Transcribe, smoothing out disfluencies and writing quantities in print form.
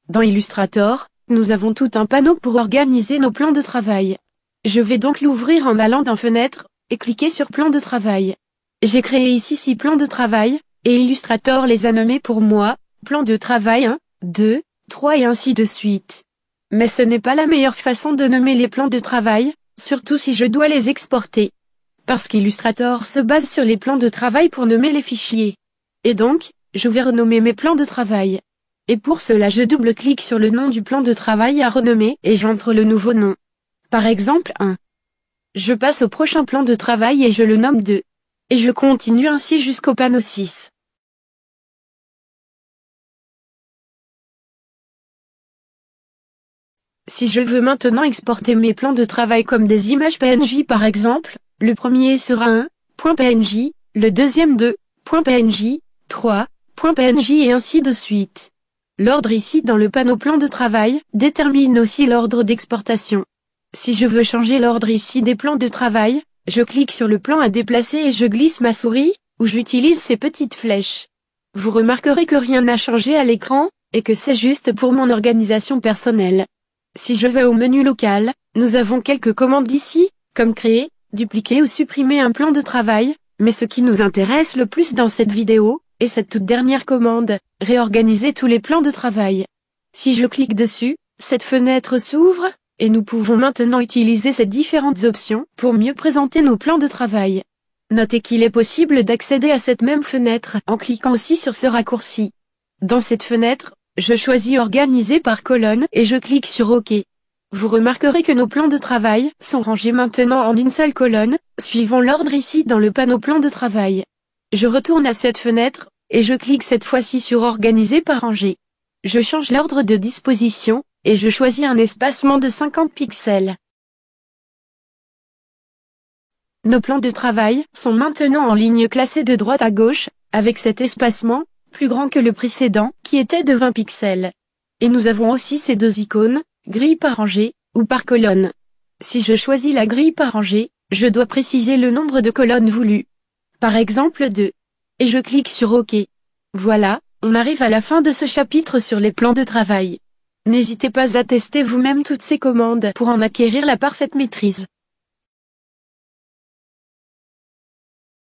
Dans Illustrator, nous avons tout un panneau pour organiser nos plans de travail. Je vais donc l'ouvrir en allant dans Fenêtre, et cliquer sur Plan de travail. J'ai créé ici 6 plans de travail, et Illustrator les a nommés pour moi, plan de travail 1, 2, 3 et ainsi de suite. Mais ce n'est pas la meilleure façon de nommer les plans de travail, surtout si je dois les exporter. Parce qu'Illustrator se base sur les plans de travail pour nommer les fichiers. Et donc, je vais renommer mes plans de travail. Et pour cela je double-clique sur le nom du plan de travail à renommer et j'entre le nouveau nom. Par exemple 1. Je passe au prochain plan de travail et je le nomme 2. Et je continue ainsi jusqu'au panneau 6. Si je veux maintenant exporter mes plans de travail comme des images PNG par exemple, le premier sera 1.png, le deuxième 2.png, 3.png et ainsi de suite. L'ordre ici dans le panneau plan de travail détermine aussi l'ordre d'exportation. Si je veux changer l'ordre ici des plans de travail, je clique sur le plan à déplacer et je glisse ma souris, ou j'utilise ces petites flèches. Vous remarquerez que rien n'a changé à l'écran, et que c'est juste pour mon organisation personnelle. Si je vais au menu local, nous avons quelques commandes ici, comme créer, dupliquer ou supprimer un plan de travail, mais ce qui nous intéresse le plus dans cette vidéo, est cette toute dernière commande, réorganiser tous les plans de travail. Si je clique dessus, cette fenêtre s'ouvre, et nous pouvons maintenant utiliser ces différentes options pour mieux présenter nos plans de travail. Notez qu'il est possible d'accéder à cette même fenêtre en cliquant aussi sur ce raccourci. Dans cette fenêtre, je choisis organiser par colonne et je clique sur OK. Vous remarquerez que nos plans de travail sont rangés maintenant en une seule colonne, suivant l'ordre ici dans le panneau plan de travail. Je retourne à cette fenêtre, et je clique cette fois-ci sur organiser par rangée. Je change l'ordre de disposition, et je choisis un espacement de 50 pixels. Nos plans de travail sont maintenant en ligne classée de droite à gauche, avec cet espacement, plus grand que le précédent, qui était de 20 pixels. Et nous avons aussi ces deux icônes, grille par rangée, ou par colonne. Si je choisis la grille par rangée, je dois préciser le nombre de colonnes voulues. Par exemple 2. Et je clique sur OK. Voilà, on arrive à la fin de ce chapitre sur les plans de travail. N'hésitez pas à tester vous-même toutes ces commandes pour en acquérir la parfaite maîtrise.